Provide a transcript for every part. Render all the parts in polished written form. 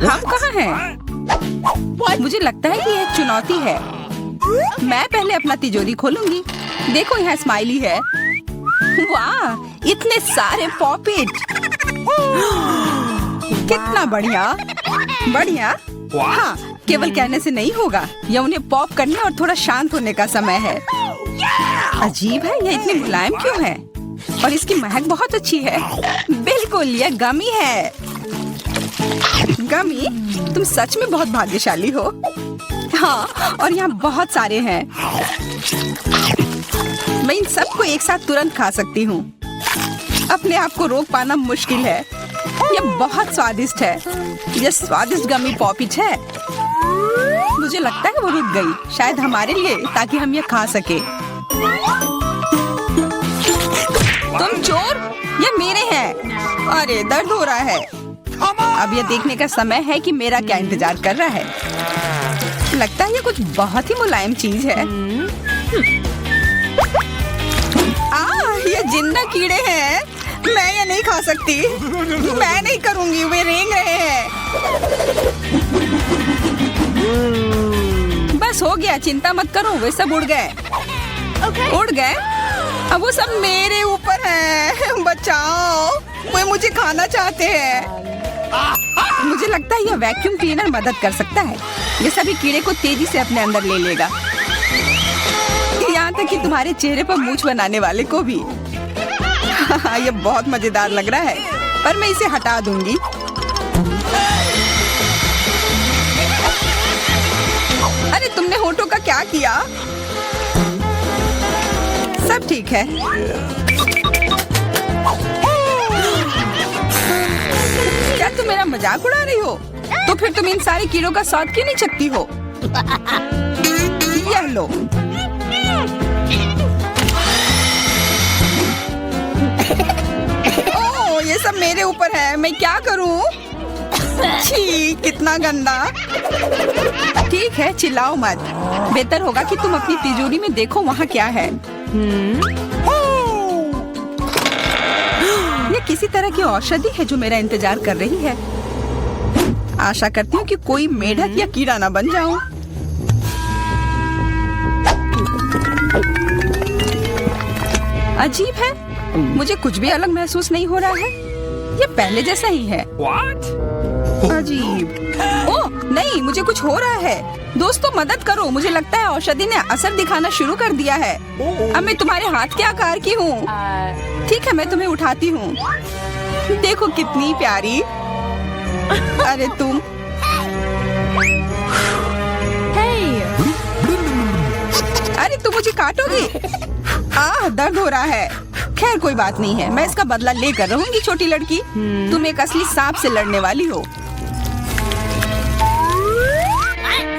हम कहाँ हैं? मुझे लगता है कि ये एक चुनौती है। मैं पहले अपना तिजोरी खोलूंगी। देखो यहाँ स्माइली है। वाह, इतने सारे पॉपिट। कितना बढ़िया। बढ़िया। हाँ, केवल कहने से नहीं होगा। यह उन्हें पॉप करने और थोड़ा शांत होने का समय है। अजीब है, यह इतनी मुलायम क्यों है? और इसकी महक बहुत अच्छी है। बिल्कुल, यह गमी है। गमी, तुम सच में बहुत भाग्यशाली हो। हाँ, और यहाँ बहुत सारे हैं। मैं इन सबको एक साथ तुरंत खा सकती हूँ। अपने आप को रोक पाना मुश्किल है। यह बहुत स्वादिष्ट है। यह स्वादिष्ट गमी पॉपिच है। मुझे लगता है वो रुक गई, शायद हमारे लिए, ताकि हम यह खा सके। तुम चोर, ये मेरे हैं। अरे दर्द हो रहा है। अब यह देखने का समय है कि मेरा क्या इंतजार कर रहा है। लगता है ये कुछ बहुत ही मुलायम चीज है। ये जिंदा कीड़े हैं। मैं ये नहीं खा सकती। मैं नहीं करूंगी, वे रेंग रहे हैं। बस हो गया, चिंता मत करो, वे सब उड़ गए। उड़ गए? अब वो सब मेरे ऊपर है। बचाओ, वे मुझे खाना चाहते हैं। मुझे लगता है यह वैक्यूम क्लीनर मदद कर सकता है। ये सभी कीड़े को तेजी से अपने अंदर ले लेगा, यहाँ तक कि तुम्हारे चेहरे पर मूंछ बनाने वाले को भी। ये बहुत मजेदार लग रहा है, पर मैं इसे हटा दूंगी। अरे तुमने होठों का क्या किया? सब ठीक है। क्या तुम मेरा मजाक उड़ा रही हो? तो फिर तुम इन सारे कीड़ों का स्वाद क्यों नहीं चखती हो? यह लो। ओह, ये सब मेरे ऊपर है। मैं क्या करूं? छी, कितना गंदा। ठीक है, चिल्लाओ मत। बेहतर होगा कि तुम अपनी तिजोरी में देखो वहाँ क्या है। ये किसी तरह की औषधि है जो मेरा इंतजार कर रही है। आशा करती हूँ कि कोई मेढक या कीड़ा ना बन जाऊं। अजीब है, मुझे कुछ भी अलग महसूस नहीं हो रहा है। ये पहले जैसा ही है। अजीब। ओह नहीं, मुझे कुछ हो रहा है। दोस्तों मदद करो, मुझे लगता है औषधि ने असर दिखाना शुरू कर दिया है। अब मैं तुम्हारे हाथ के आकार की हूँ। ठीक है, मैं तुम्हें उठाती हूँ। देखो कितनी प्यारी। अरे तुम। अरे तुम मुझे काटोगी? दर्द हो रहा है। खैर कोई बात नहीं है, मैं इसका बदला लेकर रहूंगी। छोटी लड़की, तुम एक असली सांप से लड़ने वाली हो।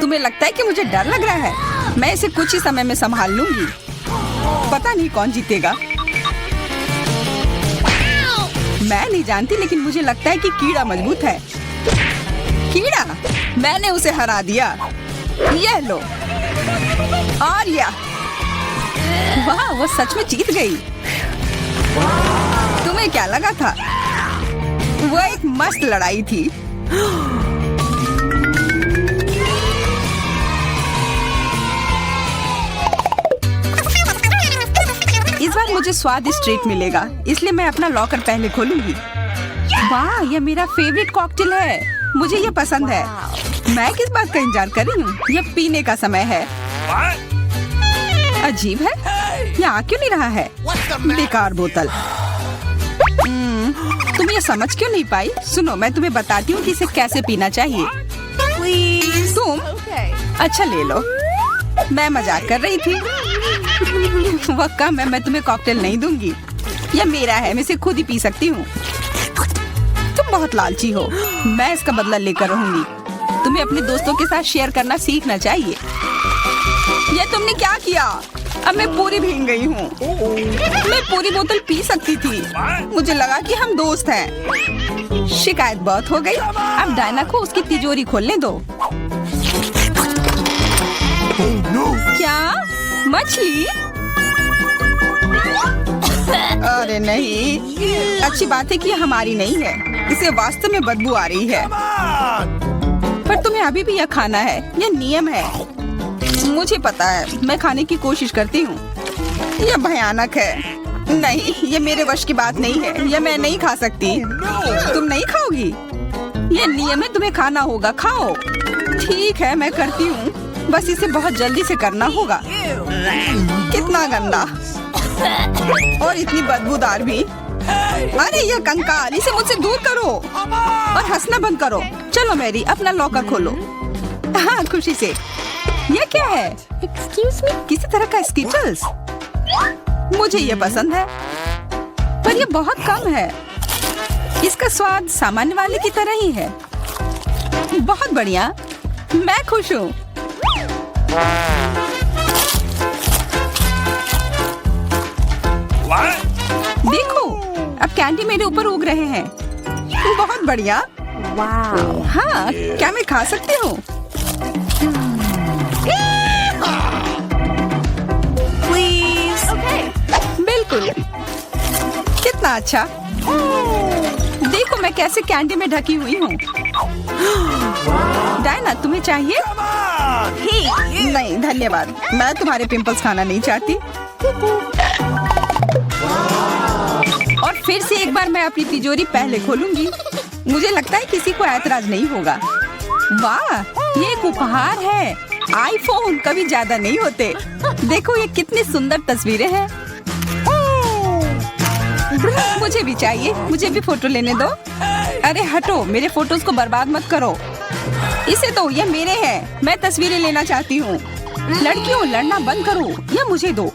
तुम्हें लगता है कि मुझे डर लग रहा है? मैं इसे कुछ ही समय में संभाल लूंगी। पता नहीं कौन जीतेगा। मैं नहीं जानती, लेकिन मुझे लगता है कि कीड़ा मजबूत है। कीड़ा, मैंने उसे हरा दिया। यह लो। और यह, वाह, वो सच में जीत गई। तुम्हें क्या लगा था? वो एक मस्त लड़ाई थी। इस बार मुझे स्वादिष्ट ट्रीट मिलेगा, इसलिए मैं अपना लॉकर पहले खोलूंगी। वाह, यह मेरा फेवरेट कॉकटेल है। मुझे यह पसंद है। मैं किस बात का इंतजार कर रही हूँ? यह पीने का समय है। अजीब है, यह आ क्यों नहीं रहा है? बेकार बोतल। तुम ये समझ क्यों नहीं पाई? सुनो, मैं तुम्हें बताती हूँ कि इसे कैसे पीना चाहिए। तुम अच्छा ले लो। मैं मजाक कर रही थी। वह कम है, मैं तुम्हें कॉकटेल नहीं दूंगी। यह मेरा है, मैं इसे खुद ही पी सकती हूँ। तुम बहुत लालची हो। मैं इसका बदला लेकर रहूंगी। तुम्हें अपने दोस्तों के साथ शेयर करना सीखना चाहिए। ये तुमने क्या किया? अब मैं पूरी भीग गई हूँ। मैं पूरी बोतल पी सकती थी। मुझे लगा कि हम दोस्त हैं। शिकायत बहुत हो गई। अब डायना को उसकी तिजोरी खोलने दो। क्या? मछली? अरे नहीं, अच्छी बात है कि ये हमारी नहीं है। इसे वास्तव में बदबू आ रही है। पर तुम्हें अभी भी यह खाना है, यह नियम है। मुझे पता है, मैं खाने की कोशिश करती हूँ। यह भयानक है। नहीं, ये मेरे वश की बात नहीं है। यह मैं नहीं खा सकती। तुम नहीं खाओगी? यह नियम है, तुम्हें खाना होगा। खाओ। ठीक है, मैं करती हूँ। बस इसे बहुत जल्दी से करना होगा। कितना गंदा और इतनी बदबूदार भी। अरे यह कंकाल, इसे मुझसे दूर करो और हंसना बंद करो। चलो मैरी, अपना लॉकर खोलो। हाँ, खुशी से। यह क्या है? Excuse me? किसी तरह का स्किटल्स। मुझे ये पसंद है, पर यह बहुत कम है। इसका स्वाद सामान्य वाले की तरह ही है। बहुत बढ़िया, मैं खुश हूँ। देखो, अब कैंडी मेरे ऊपर उग रहे हैं। बहुत बढ़िया। Wow. हाँ, क्या मैं खा सकती हूँ? Please. Okay. बिल्कुल। कितना अच्छा। देखो मैं कैसे कैंडी में ढकी हुई हूँ। डायना, तुम्हें चाहिए? नहीं धन्यवाद, मैं तुम्हारे पिंपल्स खाना नहीं चाहती। और फिर से एक बार मैं अपनी तिजोरी पहले खोलूंगी। मुझे लगता है किसी को ऐतराज नहीं होगा। वाह, ये एक उपहार है। आईफोन कभी ज्यादा नहीं होते। देखो ये कितनी सुंदर तस्वीरें हैं। मुझे भी चाहिए, मुझे भी फोटो लेने दो। अरे हटो, मेरे फोटोज को बर्बाद मत करो। इसे दो, ये मेरे हैं। मैं तस्वीरें लेना चाहती हूँ। लड़कियों, लड़ना बंद करो, यह मुझे दो।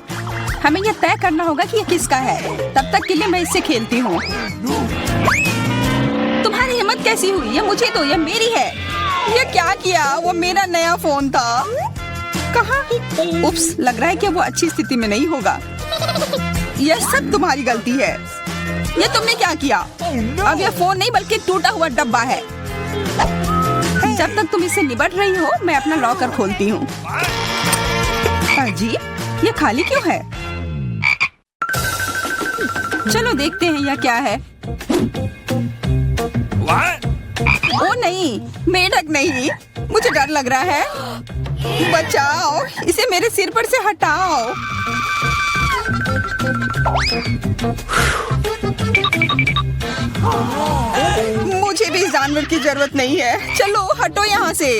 हमें यह तय करना होगा कि यह किसका है। तब तक के लिए मैं इससे खेलती हूँ। तुम्हारी हिम्मत कैसी हुई? यह मुझे दो, यह मेरी है। यह क्या किया? वो मेरा नया फोन था। कहाँ? उप्स, लग रहा है कि वो अच्छी स्थिति में नहीं होगा। यह सब तुम्हारी गलती है। ये तुमने क्या किया? अब यह फोन नहीं बल्कि टूटा हुआ डब्बा है। जब तक तुम इससे निपट रही हो, मैं अपना लॉकर खोलती हूँ। अजीब, ये खाली क्यों है? चलो देखते हैं यह क्या है। ओ नहीं, मेढक नहीं, मुझे डर लग रहा है। बचाओ, इसे मेरे सिर पर से हटाओ। मुझे भी इस जानवर की जरूरत नहीं है। चलो हटो यहाँ से।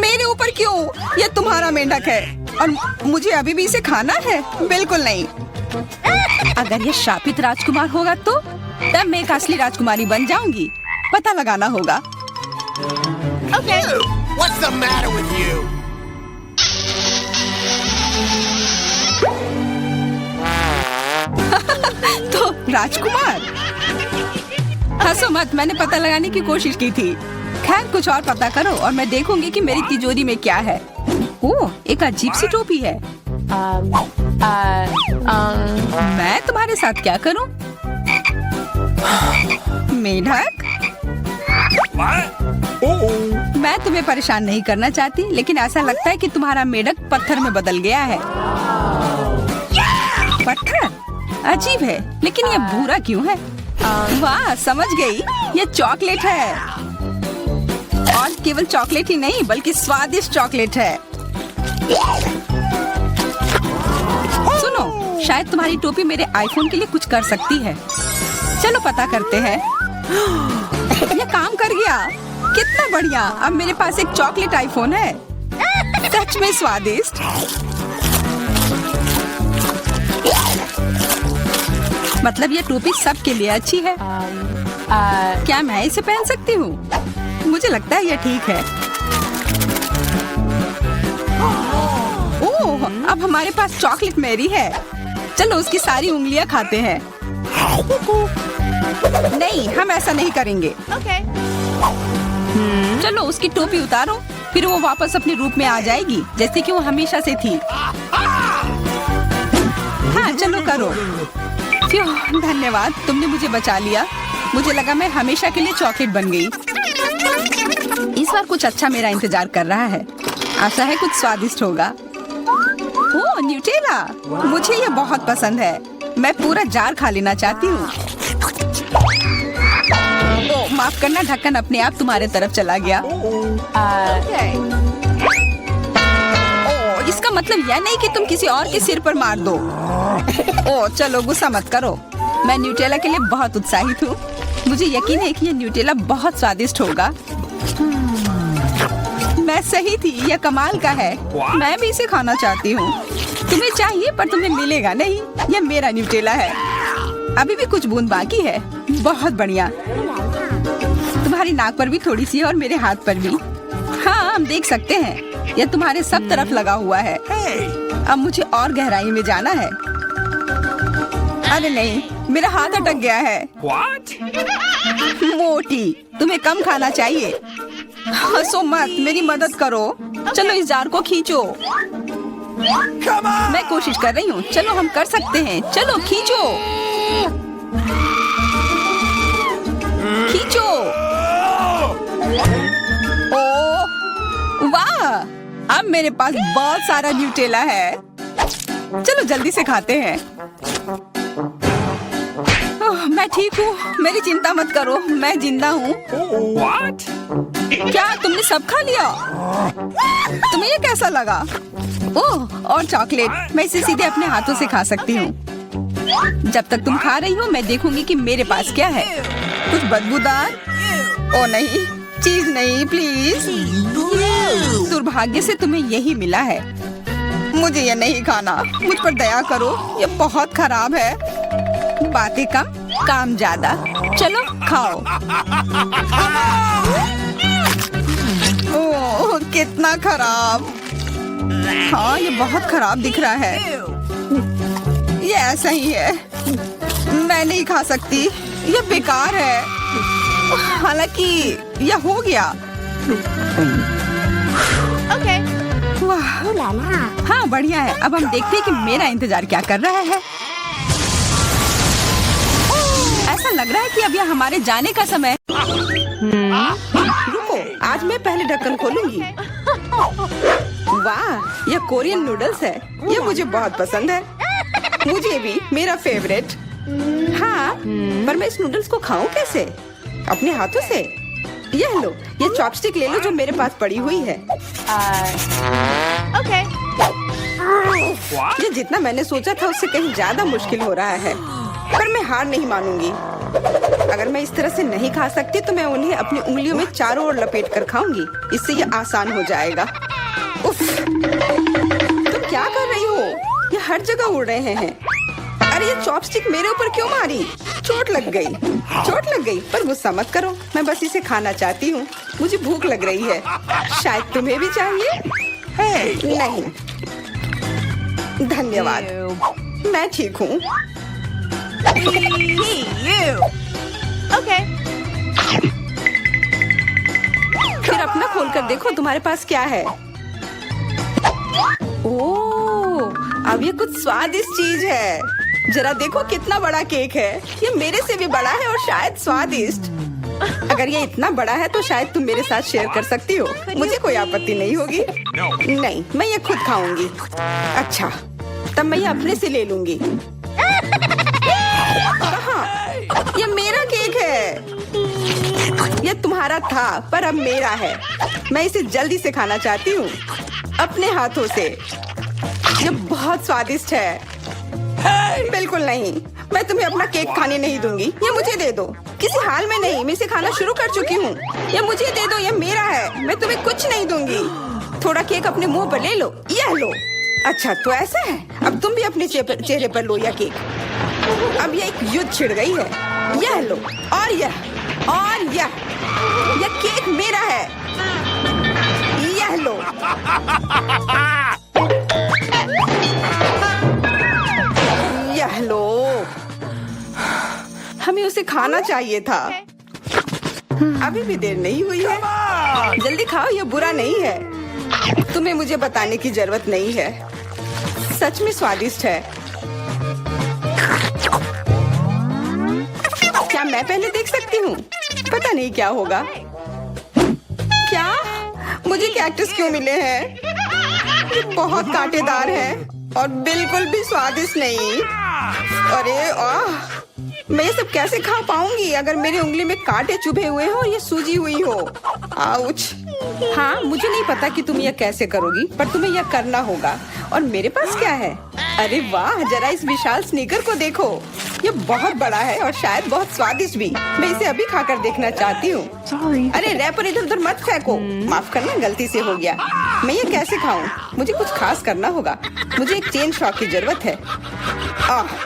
मेरे ऊपर क्यों? यह तुम्हारा मेंढक है और मुझे अभी भी इसे खाना है? बिल्कुल नहीं। अगर ये शापित राजकुमार होगा तो तब मैं एक असली राजकुमारी बन जाऊंगी। पता लगाना होगा। Okay. What's the matter with you? तो राजकुमार, हंसो मत, मैंने पता लगाने की कोशिश की थी। खैर कुछ और पता करो और मैं देखूंगी कि मेरी तिजोरी में क्या है। ओह, एक अजीब सी टोपी है। मैं तुम्हारे साथ क्या करूं? मेढक, मैं तुम्हें परेशान नहीं करना चाहती, लेकिन ऐसा लगता है कि तुम्हारा मेढक पत्थर में बदल गया है। पत्थर? अजीब है, लेकिन ये भूरा क्यों है? वाह, समझ गई, ये चॉकलेट है। और केवल चॉकलेट ही नहीं बल्कि स्वादिष्ट चॉकलेट है। सुनो, शायद तुम्हारी टोपी मेरे आईफोन के लिए कुछ कर सकती है। चलो पता करते हैं। ये काम कर गया। कितना बढ़िया, अब मेरे पास एक चॉकलेट आईफोन है। सच में स्वादिष्ट। मतलब ये टोपी सबके लिए अच्छी है। क्या मैं इसे पहन सकती हूँ? मुझे लगता है यह ठीक है। ओह, अब हमारे पास चॉकलेट मैरी है। चलो उसकी सारी उंगलियां खाते हैं। नहीं, हम ऐसा नहीं करेंगे। Okay. चलो उसकी टोपी उतारो, फिर वो वापस अपने रूप में आ जाएगी जैसे कि वो हमेशा से थी। हाँ चलो करो। फ्यू, धन्यवाद, तुमने मुझे बचा लिया। मुझे लगा मैं हमेशा के लिए चॉकलेट बन गई। इस बार कुछ अच्छा मेरा इंतजार कर रहा है। आशा है कुछ स्वादिष्ट होगा। ओह, न्यूटेला, मुझे ये बहुत पसंद है। मैं पूरा जार खा लेना चाहती हूँ। माफ करना, ढक्कन अपने आप तुम्हारे तरफ चला गया। Okay. ओ, इसका मतलब यह नहीं कि तुम किसी और के सिर पर मार दो। ओ चलो गुस्सा मत करो, मैं न्यूटेला के लिए बहुत उत्साहित हूँ। मुझे यकीन है कि यह न्यूटेला बहुत स्वादिष्ट होगा। मैं सही थी, यह कमाल का है। मैं भी इसे खाना चाहती हूँ। तुम्हें चाहिए पर तुम्हें मिलेगा नहीं। यह मेरा न्यूटेला है। अभी भी कुछ बूंद बाकी है। बहुत बढ़िया। तुम्हारी नाक पर भी थोड़ी सी है और मेरे हाथ पर भी। हाँ हम देख सकते हैं, यह तुम्हारे सब तरफ लगा हुआ है। अब मुझे और गहराई में जाना है। अरे नहीं, मेरा हाथ अटक गया है। मोटी, तुम्हें कम खाना चाहिए। हंसो मत, मेरी मदद करो। चलो इस जार को खींचो। मैं कोशिश कर रही हूँ। चलो हम कर सकते हैं। चलो खींचो खींचो। ओ वाह, अब मेरे पास बहुत सारा न्यूटेला है। चलो जल्दी से खाते हैं। मैं ठीक हूँ, मेरी चिंता मत करो, मैं जिंदा हूँ। क्या तुमने सब खा लिया? तुम्हें ये कैसा लगा? ओह और चॉकलेट, मैं इसे सीधे अपने हाथों से खा सकती हूँ। जब तक तुम खा रही हो मैं देखूंगी कि मेरे पास क्या है। कुछ बदबूदार? ओ नहीं, चीज नहीं प्लीज। दुर्भाग्य से तुम्हें यही मिला है। मुझे ये नहीं खाना, मुझ पर दया करो, ये बहुत खराब है। बातें कम काम ज्यादा। चलो खाओ। ओह कितना खराब। हाँ ये बहुत खराब दिख रहा है। ये ऐसा ही है, मैं नहीं खा सकती, ये बेकार है। हालांकि यह हो गया। Okay. वाह Ooh la la. हाँ बढ़िया है। अब हम देखते हैं कि मेरा इंतजार क्या कर रहा है। ऐसा लग रहा है कि अब यह हमारे जाने का समय। रुको, आज मैं पहले ढक्कन खोलूंगी। वाह यह कोरियन नूडल्स है, यह मुझे बहुत पसंद है। मुझे भी, मेरा फेवरेट। हाँ पर मैं इस नूडल्स को खाऊं कैसे? अपने हाथों से? यह लो, ये चॉपस्टिक ले लो जो मेरे पास पड़ी हुई है। Okay. ये जितना मैंने सोचा था उससे कहीं ज्यादा मुश्किल हो रहा है, पर मैं हार नहीं मानूंगी। अगर मैं इस तरह से नहीं खा सकती तो मैं उन्हें अपनी उंगलियों में चारों ओर लपेट कर खाऊंगी। इससे ये आसान हो जाएगा। उफ, तुम क्या कर रही हो? ये हर जगह उड़ रहे हैं। अरे ये चॉपस्टिक मेरे ऊपर क्यों मारी? चोट लग गई। चोट लग गई, पर गुस्सा मत करो, मैं बस इसे खाना चाहती हूँ। मुझे भूख लग रही है। शायद तुम्हें भी चाहिए? नहीं धन्यवाद, मैं ठीक हूँ। Okay. फिर अपना खोल कर देखो तुम्हारे पास क्या है। ओह, अब ये कुछ स्वादिष्ट चीज है। जरा देखो कितना बड़ा केक है। ये मेरे से भी बड़ा है और शायद स्वादिष्ट। अगर ये इतना बड़ा है तो शायद तुम मेरे साथ शेयर कर सकती हो। मुझे कोई आपत्ति नहीं होगी। नहीं, मैं ये खुद खाऊंगी। अच्छा, तब मैं ये अपने से ले लूंगी। कहाँ? ये मेरा केक है। ये तुम्हारा था पर अब मेरा है। मैं इसे जल्दी से खाना चाहती हूँ, अपने हाथों से। ये बहुत स्वादिष्ट है। बिल्कुल नहीं, मैं तुम्हें अपना केक खाने नहीं दूंगी। ये मुझे दे दो। किसी हाल में नहीं, मैं इसे खाना शुरू कर चुकी हूँ। ये मुझे दे दो, ये मेरा है। मैं तुम्हें कुछ नहीं दूंगी। थोड़ा केक अपने मुंह पर ले लो। यह लो। अच्छा तो ऐसा है, अब तुम भी अपने चेहरे पर लो यह केक। अब यह एक युद्ध छिड़ गई है। यह लो और यह केक मेरा है। यह लो। यह लो। हमें उसे खाना चाहिए था। अभी भी देर नहीं हुई है। जल्दी खाओ, यह बुरा नहीं है। तुम्हें मुझे बताने की जरूरत नहीं है। सच में स्वादिष्ट है। क्या मैं पहले देख सकती हूँ? पता नहीं क्या होगा। क्या मुझे कैक्टस क्यों मिले हैं? ये बहुत कांटेदार है और बिल्कुल भी स्वादिष्ट नहीं। अरे मैं ये सब कैसे खा पाऊंगी अगर मेरी उंगली में कांटे चुभे हुए हो और ये सूजी हुई हो। आउच। हाँ, मुझे नहीं पता कि तुम यह कैसे करोगी, पर तुम्हें यह करना होगा। और मेरे पास क्या है? अरे वाह, जरा इस विशाल स्नीकर को देखो। ये बहुत बड़ा है और शायद बहुत स्वादिष्ट भी। मैं इसे अभी खाकर देखना चाहती हूँ। अरे रैपर इधर उधर मत फेंको। माफ करना, गलती से हो गया। मैं ये कैसे खाऊं? मुझे कुछ खास करना होगा। मुझे एक चेन शॉक की जरूरत है।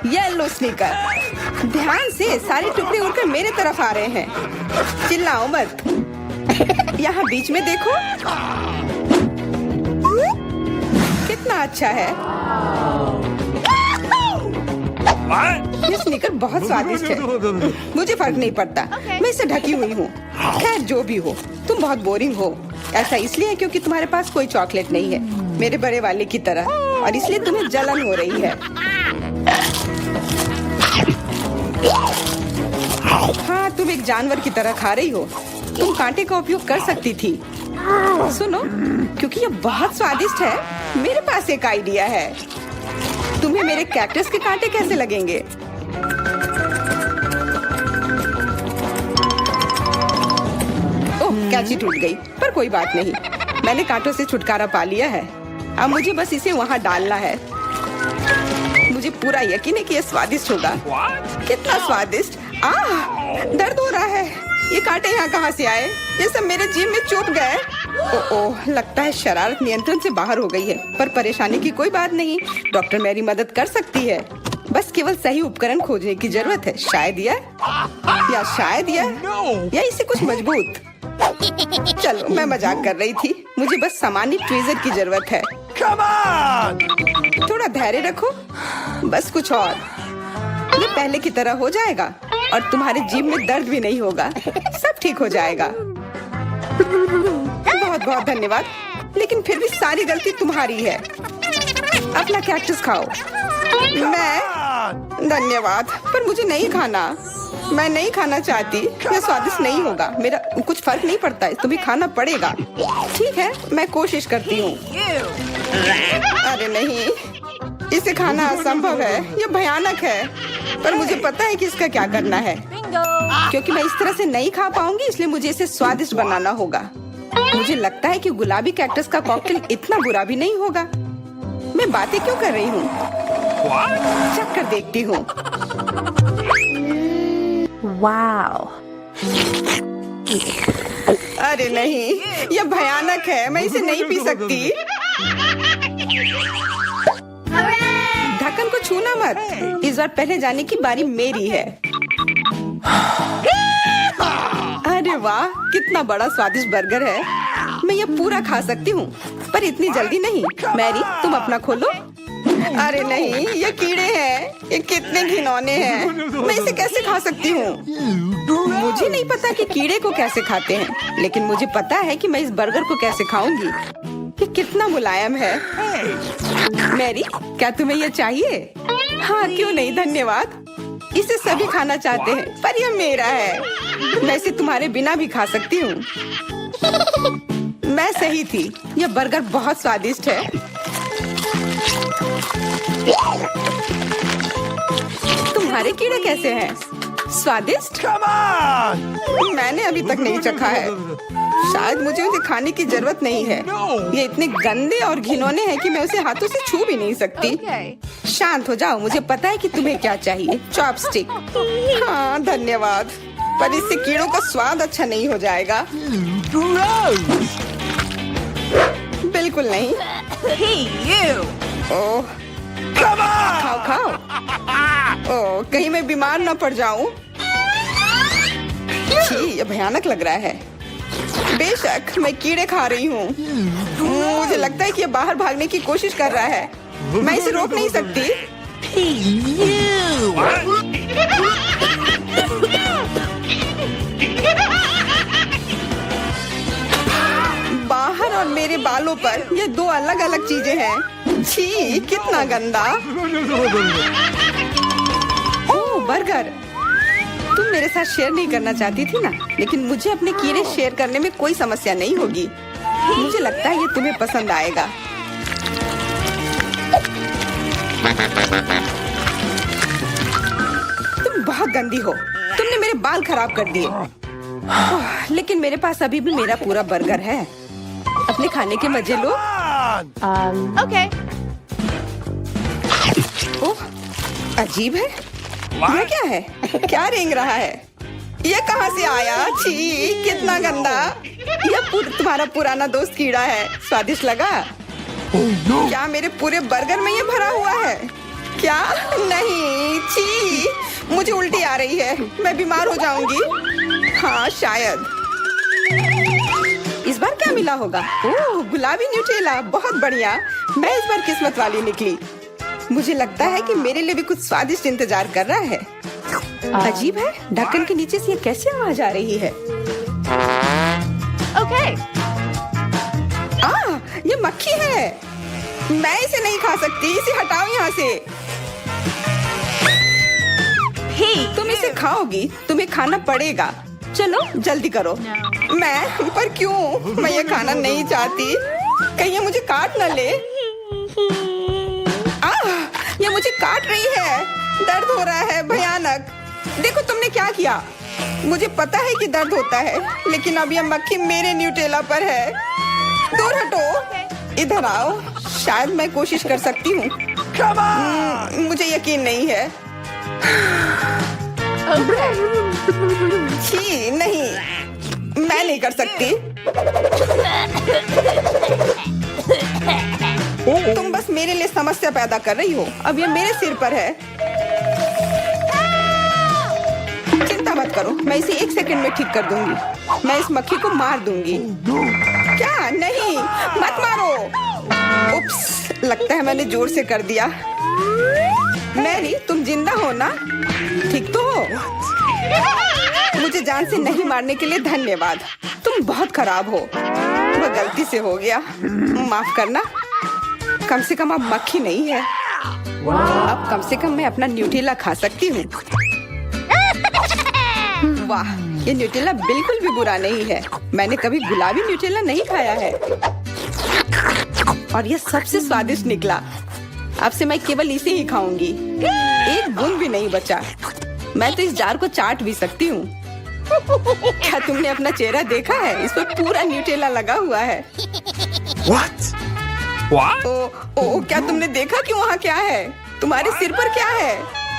Yellow sneaker. ध्यान से, सारे टुकड़े उड़कर मेरे तरफ आ रहे हैं। चिल्लाओ मत। यहाँ बीच में देखो, कितना अच्छा है। ये स्नीकर बहुत स्वादिष्ट है। मुझे फर्क नहीं पड़ता, मैं इससे ढकी हुई हूँ। खैर जो भी हो, तुम बहुत बोरिंग हो। ऐसा इसलिए है क्योंकि तुम्हारे पास कोई चॉकलेट नहीं है, मेरे बड़े वाले की तरह, और इसलिए तुम्हें जलन हो रही है। हाँ, तुम एक जानवर की तरह खा रही हो। तुम कांटे का उपयोग कर सकती थी। सुनो, क्योंकि ये बहुत स्वादिष्ट है, मेरे पास एक आइडिया है। तुम्हें मेरे कैक्टस के कांटे कैसे लगेंगे? ओह, कैंची टूट गई, पर कोई बात नहीं। मैंने कांटों से छुटकारा पा लिया है। अब मुझे बस इसे वहाँ डालना है। मुझे पूरा यकीन है कि ये स्वादिष्ट होगा। कितना स्वादिष्ट! दर्द हो रहा है। ये कांटे यहाँ कहाँ से आए? ये सब मेरे जीभ में चुभ गए। ओह, लगता है शरारत नियंत्रण से बाहर हो गई है, पर परेशानी की कोई बात नहीं। डॉक्टर मेरी मदद कर सकती है। बस केवल सही उपकरण खोजने की जरूरत है। शायद या इसे कुछ मजबूत। चलो, मैं मजाक कर रही थी। मुझे बस सामान्य ट्वीजर की जरूरत है। Come on! थोड़ा धैर्य रखो, बस कुछ और। ये पहले की तरह हो जाएगा और तुम्हारे जीभ में दर्द भी नहीं होगा। सब ठीक हो जाएगा। बहुत बहुत धन्यवाद, लेकिन फिर भी सारी गलती तुम्हारी है। अपना कैक्टस खाओ। धन्यवाद, पर मुझे नहीं खाना। मैं नहीं खाना चाहती। यह स्वादिष्ट नहीं होगा। मेरा कुछ फर्क नहीं पड़ता है, तुम्हें खाना पड़ेगा। ठीक है, मैं कोशिश करती हूँ। अरे नहीं, इसे खाना असंभव है। यह भयानक है, पर मुझे पता है कि इसका क्या करना है। क्योंकि मैं इस तरह से नहीं खा पाऊंगी, इसलिए मुझे इसे स्वादिष्ट बनाना होगा। मुझे लगता है कि गुलाबी कैक्टस का कॉकटेल इतना बुरा भी नहीं होगा। मैं बातें क्यों कर रही हूँ? चख कर देखती हूँ। Wow. अरे नहीं, यह भयानक है। मैं इसे नहीं पी सकती। ढक्कन को छूना मत। इस बार पहले जाने की बारी मेरी है। अरे वाह, कितना बड़ा स्वादिष्ट बर्गर है। मैं ये पूरा खा सकती हूँ, पर इतनी जल्दी नहीं। मैरी, तुम अपना खोलो। अरे नहीं, ये कीड़े हैं। ये कितने घिनौने हैं। मैं इसे कैसे खा सकती हूँ? मुझे नहीं पता कि कीड़े को कैसे खाते हैं, लेकिन मुझे पता है कि मैं इस बर्गर को कैसे खाऊंगी। ये कितना मुलायम है। मैरी, क्या तुम्हें यह चाहिए? हाँ, क्यों नहीं, धन्यवाद। इसे सभी खाना चाहते हैं, पर यह मेरा है। मैं इसे तुम्हारे बिना भी खा सकती हूँ। मैं सही थी, यह बर्गर बहुत स्वादिष्ट है। तुम्हारे कीड़े कैसे हैं? स्वादिष्ट? Come on! मैंने अभी तक नहीं चखा है। शायद मुझे उसे खाने की जरूरत नहीं है। ये इतने गंदे और घिनौने हैं कि मैं उसे हाथों से छू भी नहीं सकती। शांत हो जाओ, मुझे पता है कि तुम्हें क्या चाहिए। चॉपस्टिक। हाँ, धन्यवाद, पर इससे कीड़ों का स्वाद अच्छा नहीं हो जाएगा। बिल्कुल नहीं। Hey, you! Oh, Come on! खाओ खाओ। ओह, कहीं मैं बीमार न पड़ जाऊं। छी, ये भयानक लग रहा है। बेशक मैं कीड़े खा रही हूँ। मुझे लगता है कि ये बाहर भागने की कोशिश कर रहा है। मैं इसे रोक नहीं सकती। बाहर और मेरे बालों पर ये दो अलग अलग चीजें हैं। छी, कितना गंदा। ओह, बर्गर। तुम मेरे साथ शेयर नहीं करना चाहती थी ना, लेकिन मुझे अपने कीड़े शेयर करने में कोई समस्या नहीं होगी। मुझे लगता है ये तुम्हें पसंद आएगा। तुम तुम बहुत गंदी हो। तुमने मेरे बाल खराब कर दिए। लेकिन मेरे पास अभी भी मेरा पूरा बर्गर है। अपने खाने के मजे लो। Okay. ओह, अजीब है। ये क्या है? क्या रेंग रहा है? ये कहाँ से आया? छी, कितना गंदा। यह तुम्हारा पुराना दोस्त कीड़ा है। स्वादिष्ट लगा? क्या मेरे पूरे बर्गर में ये भरा हुआ है? क्या? नहीं, छी, मुझे उल्टी आ रही है। मैं बीमार हो जाऊंगी। हाँ, शायद। इस बार क्या मिला होगा? ओह, गुलाबी न्यूटेला, बहुत बढ़िया। मैं इस बार किस्मत वाली निकली। मुझे लगता है कि मेरे लिए भी कुछ स्वादिष्ट इंतजार कर रहा है। अजीब है, ढक्कन के नीचे से ये कैसे आवाज आ रही है? Okay. ये मक्खी है। मैं इसे नहीं खा सकती। इसे हटाओ यहाँ से। Hey. तुम इसे खाओगी, तुम्हें खाना पड़ेगा। चलो जल्दी करो। पर क्यों? मैं ये खाना नहीं चाहती। कहीं ये मुझे काट न ले। ये मुझे काट रही है। दर्द हो रहा है भयानक। देखो तुमने क्या किया। मुझे पता है कि दर्द होता है, लेकिन अब यह मक्खी मेरे न्यूटेला पर है। दूर हटो। इधर आओ। शायद मैं कोशिश कर सकती हूँ। मुझे यकीन नहीं है। छी, नहीं, मैं नहीं कर सकती। तुम बस मेरे लिए समस्या पैदा कर रही हो। अब ये मेरे सिर पर है। चिंता मत करो, मैं इसे 1 सेकंड में ठीक कर दूंगी। मैं इस मक्खी को मार दूंगी। क्या? नहीं, मत मारो। उप्स, लगता है मैंने जोर से कर दिया। मैरी, तुम जिंदा हो ना? ठीक तो हो? मुझे जान से नहीं मारने के लिए धन्यवाद। तुम बहुत खराब हो। वह गलती से हो गया, माफ करना। कम से कम अब मक्खी नहीं है। अब कम से कम मैं अपना न्यूटेला खा सकती हूँ। वाह, ये न्यूटेला बिल्कुल भी बुरा नहीं है। मैंने कभी गुलाबी न्यूटेला नहीं खाया है और यह सबसे स्वादिष्ट निकला। अब से मैं केवल इसे ही खाऊंगी। एक बूंद भी नहीं बचा। मैं तो इस जार को चाट भी सकती हूँ। क्या तुमने अपना चेहरा देखा है? इस पर पूरा न्यूटेला लगा हुआ है। What? What? ओ, क्या तुमने देखा कि वहाँ क्या है? तुम्हारे सिर पर क्या है?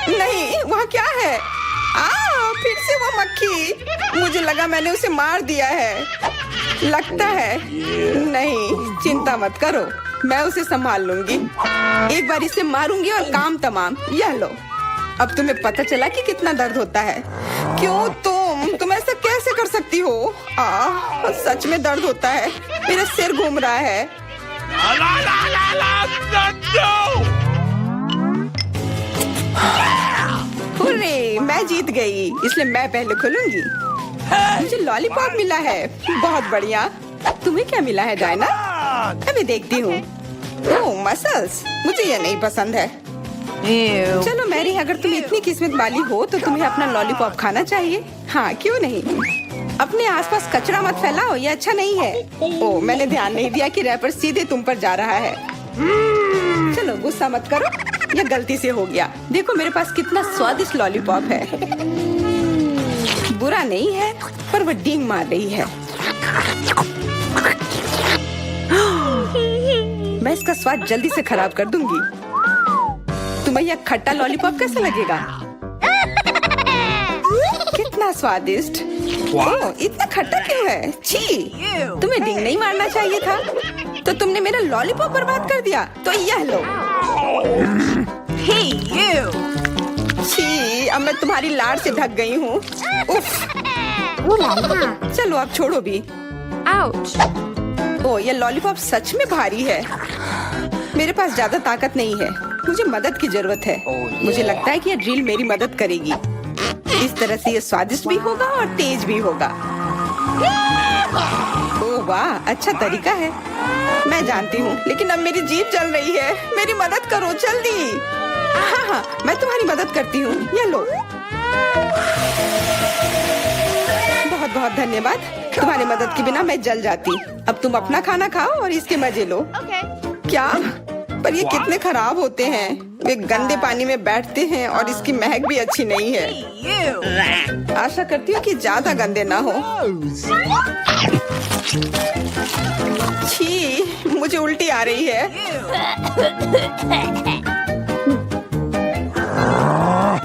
नहीं, वहाँ क्या है? फिर से वो मक्खी। मुझे लगा मैंने उसे मार दिया है। लगता है। नहीं, चिंता मत करो, मैं उसे संभाल लूंगी। एक बार इसे मारूंगी और काम तमाम। यह लो। अब तुम्हें पता चला कि कितना दर्द होता है। क्यों तुम ऐसा कैसे कर सकती हो? सच में दर्द होता है। मेरा सिर घूम रहा है। हुर्रे, मैं जीत गई, इसलिए मैं पहले खुलूंगी। मुझे लॉलीपॉप मिला है। बहुत बढ़िया। तुम्हें क्या मिला है डायना? अभी देखती हूँ। ओह, मसल्स। मुझे ये नहीं पसंद है। Ew. चलो मैरी, अगर तुम इतनी किस्मत वाली हो तो तुम्हें अपना लॉलीपॉप खाना चाहिए। हाँ, क्यों नहीं। अपने आसपास कचरा मत फैलाओ, ये अच्छा नहीं है। ओह, मैंने ध्यान नहीं दिया कि रैपर सीधे तुम पर जा रहा है। चलो गुस्सा मत करो, यह गलती से हो गया। देखो मेरे पास कितना स्वादिष्ट लॉलीपॉप है। बुरा नहीं है, पर वह डींग मार रही है। मैं इसका स्वाद जल्दी से खराब कर दूंगी। तुम्हें यह खट्टा लॉलीपॉप कैसा लगेगा? कितना स्वादिष्ट। ओह, इतना खट्टा क्यों है? छी, तुम्हें डींग नहीं मारना चाहिए था। तो तुमने मेरा लॉलीपॉप बर्बाद कर दिया। तो यह लो। Hey, you. छी, अब मैं तुम्हारी लाड़ से ढक गई हूँ। उफ। चलो अब छोड़ो भी। Ouch. ओह, ये लॉलीपॉप सच में भारी है। मेरे पास ज्यादा ताकत नहीं है, मुझे मदद की जरूरत है। मुझे लगता है कि ये ड्रिल मेरी मदद करेगी। इस तरह से ये स्वादिष्ट भी होगा और तेज भी होगा। ओह वाह, अच्छा तरीका है। मैं जानती हूँ, लेकिन अब मेरी जीभ जल रही है। मेरी मदद करो जल्दी। हाँ, मैं तुम्हारी मदद करती हूँ। ये लो। बहुत बहुत धन्यवाद। तुम्हारी मदद के बिना मैं जल जाती। अब तुम अपना खाना खाओ और इसके मजे लो। Okay. क्या? पर ये कितने खराब होते हैं। वे गंदे पानी में बैठते हैं और इसकी महक भी अच्छी नहीं है। You. आशा करती हूँ कि ज्यादा गंदे ना हो। छी, मुझे उल्टी आ रही है।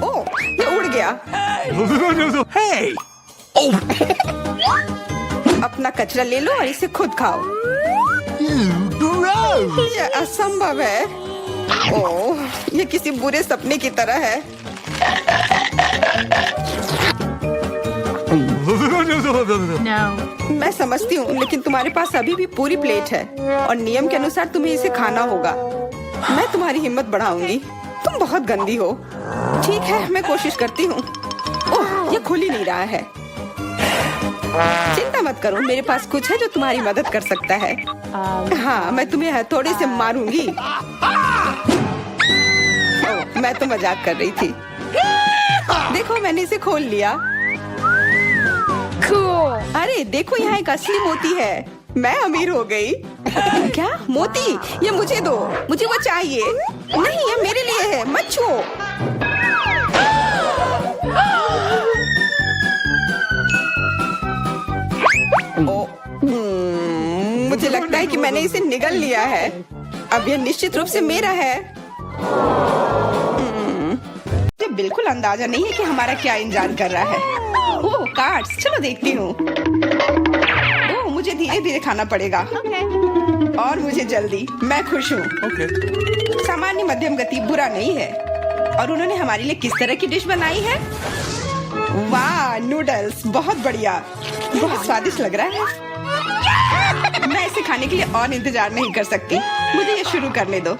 ओह, ये उड़ गया। Hey! अपना कचरा ले लो और इसे खुद खाओ। Gross! ये असंभव है। ओह, ये किसी बुरे सपने की तरह है। No. मैं समझती हूँ, लेकिन तुम्हारे पास अभी भी पूरी प्लेट है और नियम के अनुसार तुम्हें इसे खाना होगा। मैं तुम्हारी हिम्मत बढ़ाऊंगी। तुम बहुत गंदी हो। ठीक है, मैं कोशिश करती हूँ। ओह, ये खुल ही नहीं रहा है। चिंता मत करो, मेरे पास कुछ है जो तुम्हारी मदद कर सकता है। हाँ, मैं तुम्हें हथौड़े से मारूंगी। ओह, मैं तो मजाक कर रही थी। देखो, मैंने इसे खोल लिया। Cool. अरे देखो, यहाँ एक असली मोती है। मैं अमीर हो गई। क्या मोती? ये मुझे दो, मुझे वो चाहिए। नहीं, ये मेरे लिए है, मत छुओ। मुझे लगता है कि मैंने इसे निगल लिया है। अब यह निश्चित रूप से मेरा है। मुझे बिल्कुल अंदाजा नहीं है कि हमारा क्या इंतजार कर रहा है। ओह, कार्ड्स, चलो देखती हूँ। ओह, मुझे धीरे धीरे खाना पड़ेगा। और मुझे जल्दी। मैं खुश हूँ। Okay. सामान्य मध्यम गति बुरा नहीं है। और उन्होंने हमारे लिए किस तरह की डिश बनाई है? वाह, नूडल्स, बहुत बढ़िया, बहुत स्वादिष्ट लग रहा है। मैं इसे खाने के लिए और इंतजार नहीं कर सकती। मुझे ये शुरू करने दो।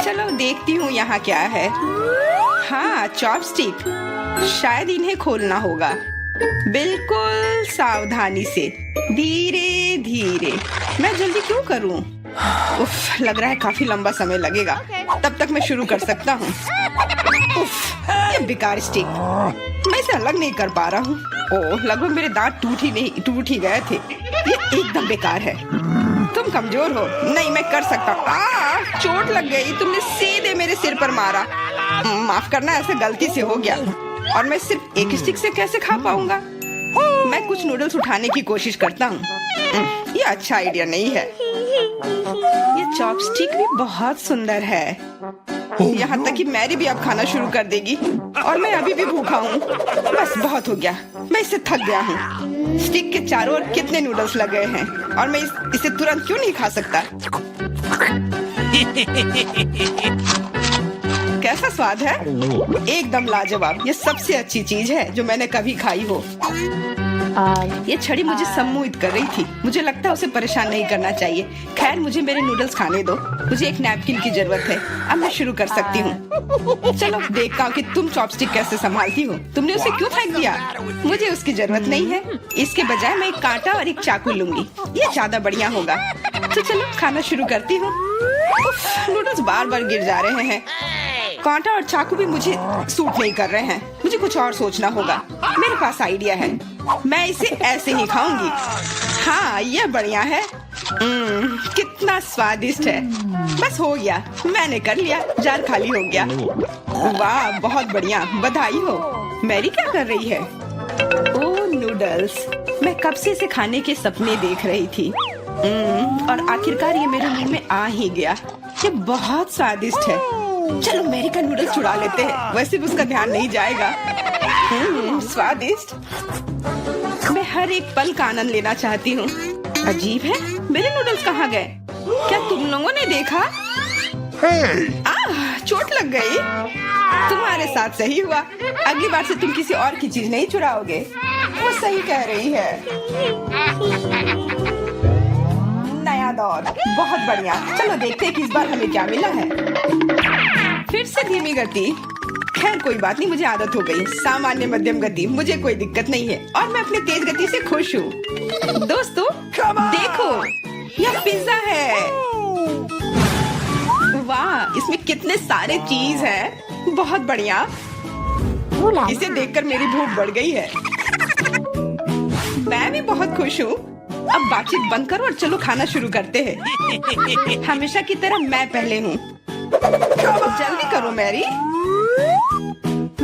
चलो देखती हूँ यहाँ क्या है। हाँ, चॉपस्टिक। शायद इन्हें खोलना होगा। बिल्कुल सावधानी से, धीरे धीरे। मैं जल्दी क्यों करूँ? उफ, लग रहा है काफी लंबा समय लगेगा। तब तक मैं शुरू कर सकता हूँ। उफ, ये बेकार स्टिक। मैं इसे अलग नहीं कर पा रहा हूँ। ओह, लगभग मेरे दांत टूट ही गए थे। ये एकदम बेकार है। तुम कमजोर हो। नहीं, मैं कर सकता हूँ। चोट लग गई। तुमने सीधे मेरे सिर पर मारा। माफ करना, ऐसे गलती से हो गया। और मैं सिर्फ एक स्टिक से कैसे खा पाऊंगा? मैं कुछ नूडल्स उठाने की कोशिश करता हूँ। ये अच्छा आइडिया नहीं है। ये चॉपस्टिक भी बहुत सुंदर है। यहाँ तक कि मैरी भी अब खाना शुरू कर देगी। और मैं अभी भी भूखा हूँ। बस बहुत हो गया, मैं इससे थक गया हूँ। स्टिक के चारों ओर कितने नूडल्स लग गए हैं और मैं इसे तुरंत क्यों नहीं खा सकता? कैसा स्वाद है? एकदम लाजवाब। ये सबसे अच्छी चीज है जो मैंने कभी खाई हो। ये छड़ी मुझे सम्मोहित कर रही थी। मुझे लगता है उसे परेशान नहीं करना चाहिए। खैर, मुझे मेरे नूडल्स खाने दो। मुझे एक नैपकिन की जरूरत है। अब मैं शुरू कर सकती हूँ। चलो देखता हूँ कि तुम चॉपस्टिक कैसे संभालती हो। तुमने उसे क्यों फेंक दिया? मुझे उसकी जरूरत नहीं है। इसके बजाय मैं एक कांटा और एक चाकू लूंगी। ये ज्यादा बढ़िया होगा। तो चलो खाना शुरू करती हूँ। नूडल्स बार बार गिर जा रहे हैं। कांटा और चाकू भी मुझे सूट नहीं कर रहे हैं। मुझे कुछ और सोचना होगा। मेरे पास आइडिया है। मैं इसे ऐसे ही खाऊंगी। हाँ, यह बढ़िया है। कितना स्वादिष्ट है। बस हो गया, मैंने कर लिया। जार खाली हो गया। वाह, बहुत बढ़िया, बधाई हो। मैरी क्या कर रही है? ओह, नूडल्स। मैं कब से इसे खाने के सपने देख रही थी। और आखिरकार ये मेरे मुंह में आ ही गया। ये बहुत स्वादिष्ट है। चलो मैरी का नूडल्स चुरा लेते हैं। वैसे भी उसका ध्यान नहीं जाएगा। स्वादिष्ट। मैं हर एक पल का आनंद लेना चाहती हूँ। अजीब है, मेरे नूडल्स कहाँ गए? क्या तुम लोगों ने देखा? चोट लग गई। तुम्हारे साथ सही हुआ। अगली बार से तुम किसी और की चीज नहीं चुराओगे। वो सही कह रही है। नया दौर, बहुत बढ़िया। चलो देखते हैं कि इस बार हमें क्या मिला है। फिर से धीमी गति। खैर कोई बात नहीं, मुझे आदत हो गई। सामान्य मध्यम गति, मुझे कोई दिक्कत नहीं है और मैं अपनी तेज गति से खुश हूँ। दोस्तों देखो, यह पिज्जा है। वाह, इसमें कितने सारे चीज हैं। बहुत बढ़िया। इसे देखकर मेरी भूख बढ़ गई है। मैं भी बहुत खुश हूँ। अब बातचीत बंद करो और चलो खाना शुरू करते हैं। हमेशा की तरह मैं पहले हूँ। जल्दी करो मैरी।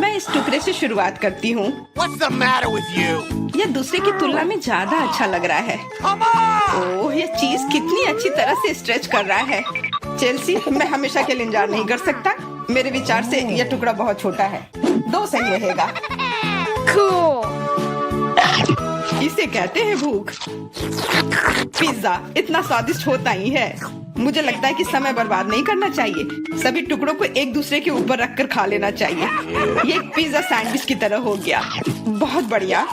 मैं इस टुकड़े से शुरुआत करती हूँ। What's the matter with you? यह दूसरे की तुलना में ज्यादा अच्छा लग रहा है। Come on! ओह, यह चीज कितनी अच्छी तरह से स्ट्रेच कर रहा है। चेल्सी, मैं हमेशा के लिए इंतजार नहीं कर सकता। मेरे विचार से यह टुकड़ा बहुत छोटा है। 2 सही रहेगा। Cool. इसे कहते हैं भूख। पिज्जा इतना स्वादिष्ट होता ही है। मुझे लगता है कि समय बर्बाद नहीं करना चाहिए। सभी टुकड़ों को एक दूसरे के ऊपर रखकर खा लेना चाहिए। ये एक पिज्जा सैंडविच की तरह हो गया। बहुत बढ़िया।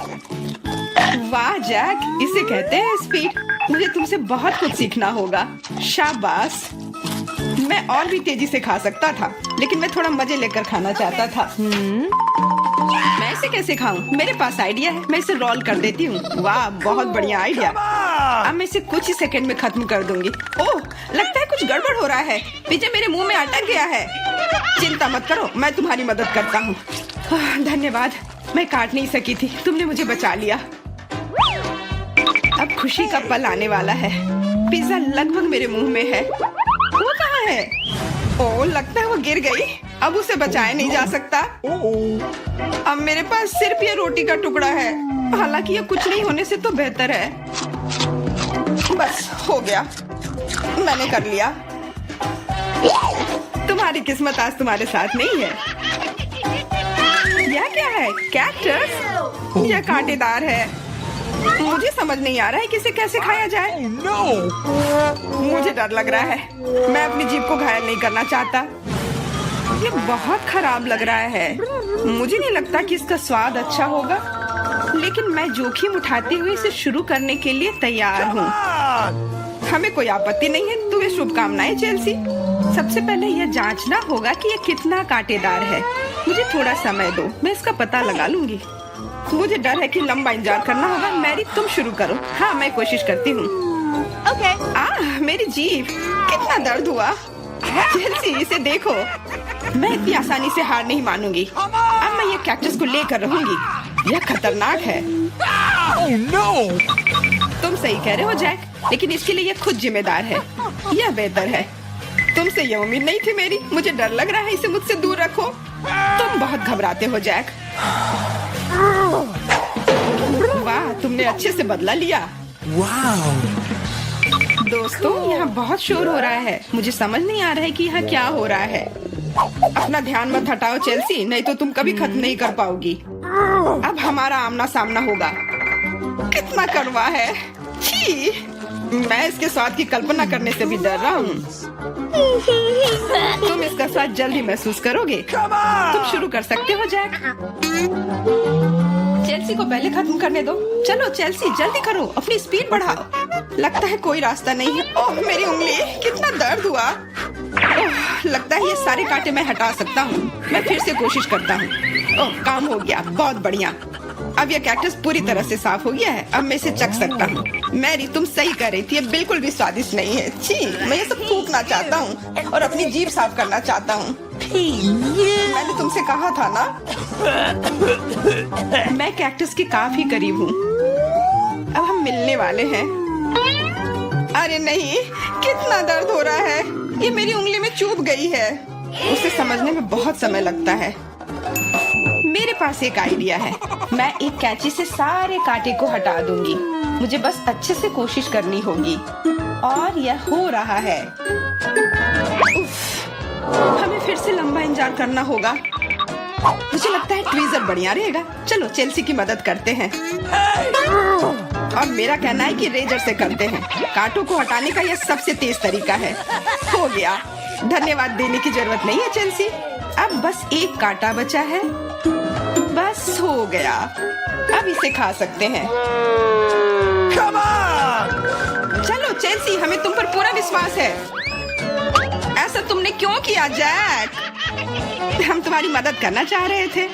वाह जैक, इसे कहते हैं स्पीड। मुझे तुमसे बहुत कुछ सीखना होगा। शाबाश। मैं और भी तेजी से खा सकता था, लेकिन मैं थोड़ा मजे लेकर खाना चाहता था। मैं इसे कैसे खाऊं? मेरे पास आइडिया है। मैं इसे रोल कर देती हूँ। वाह, बहुत बढ़िया आइडिया। अब मैं इसे कुछ ही सेकंड में खत्म कर दूंगी। ओह, लगता है कुछ गड़बड़ हो रहा है। पिज्जा मेरे मुंह में अटक गया है। चिंता मत करो, मैं तुम्हारी मदद करता हूँ। धन्यवाद। मैं काट नहीं सकी थी, तुमने मुझे बचा लिया। अब खुशी का पल आने वाला है। पिज्जा लगभग मेरे मुंह में है। वो कहाँ है? ओह, लगता है वो गिर गई। अब उसे बचाया नहीं जा सकता। अब मेरे पास सिर्फ ये रोटी का टुकड़ा है। हालांकि ये कुछ नहीं होने से तो बेहतर है। बस हो गया, मैंने कर लिया। तुम्हारी किस्मत आज तुम्हारे साथ नहीं है। यह क्या है? कैक्टस? यह कांटेदार है। मुझे समझ नहीं आ रहा है कि इसे कैसे खाया जाए। No! मुझे डर लग रहा है। मैं अपनी जीभ को घायल नहीं करना चाहता। ये बहुत खराब लग रहा है। मुझे नहीं लगता कि इसका स्वाद अच्छा होगा, लेकिन मैं जोखिम उठाते हुए इसे शुरू करने के लिए तैयार हूँ। हमें कोई आपत्ति नहीं है। तुम्हें शुभकामनाएं चेल्सी। सबसे पहले यह जांचना होगा कि यह कितना कांटेदार है। मुझे थोड़ा समय दो, मैं इसका पता लगा लूंगी। मुझे डर है कि लंबा इंतजार करना होगा। मैरी, तुम शुरू करो। हाँ, मैं कोशिश करती हूँ। Okay. मेरी जीभ, कितना दर्द हुआ। चेल्सी, इसे देखो। मैं इतनी आसानी से हार नहीं मानूंगी। अब मैं ये कैक्टस को लेकर रहूंगी। यह खतरनाक है। Oh no! तुम सही कह रहे हो जैक, लेकिन इसके लिए यह खुद जिम्मेदार है। यह बेहतर है। तुमसे यह उम्मीद नहीं थी मेरी। मुझे डर लग रहा है। इसे मुझसे दूर रखो। तुम बहुत घबराते हो जैक। वाह, तुमने अच्छे से बदला लिया। Wow! दोस्तों, यहाँ बहुत शोर हो रहा है। मुझे समझ नहीं आ रहा है कि यहाँ क्या हो रहा है। अपना ध्यान मत हटाओ चेल्सी, नहीं तो तुम कभी खत्म नहीं कर पाओगी। अब हमारा आमना सामना होगा। कितना कड़वा है। छी, मैं इसके स्वाद की कल्पना करने से भी डर रहा हूँ। तुम इसका स्वाद जल्दी महसूस करोगे। तुम शुरू कर सकते हो जैक। चेल्सी को पहले खत्म करने दो। चलो चेल्सी, जल्दी करो, अपनी स्पीड बढ़ाओ। लगता है कोई रास्ता नहीं है। ओह, मेरी उंगली, कितना दर्द हुआ। ओह, लगता है ये सारे कांटे मैं हटा सकता हूँ। मैं फिर से कोशिश करता हूँ। ओह, काम हो गया, बहुत बढ़िया। अब यह कैक्टस पूरी तरह से साफ हो गया है। अब मैं इसे चख सकता हूँ। मैरी, तुम सही कर रही थी। ये बिल्कुल भी स्वादिष्ट नहीं है। छी, मैं ये सब थूकना चाहता हूँ और अपनी जीभ साफ करना चाहता हूँ। मैंने तुमसे कहा था ना। मैं कैक्टस के काफी करीब हूँ। अब हम मिलने वाले हैं। अरे नहीं, कितना दर्द हो रहा है। ये मेरी उंगली में चुभ गई है। उसे समझने में बहुत समय लगता है। मेरे पास एक आइडिया है। मैं एक कैंची से सारे कांटे को हटा दूंगी। मुझे बस अच्छे से कोशिश करनी होगी। और यह हो रहा है। उफ, हमें फिर से लंबा इंतजार करना होगा। मुझे लगता है ट्वीजर बढ़िया रहेगा। चलो चेल्सी की मदद करते हैं। और मेरा कहना है कि रेजर से करते हैं। कांटों को हटाने का यह सबसे तेज तरीका है। हो गया। धन्यवाद देने की जरूरत नहीं है चेल्सी। अब बस एक कांटा बचा है। बस हो गया। अब इसे खा सकते हैं। Come on! चलो चेल्सी, हमें तुम पर पूरा विश्वास है। ऐसा तुमने क्यों किया जैक? हम तुम्हारी मदद करना चाह रहे थे।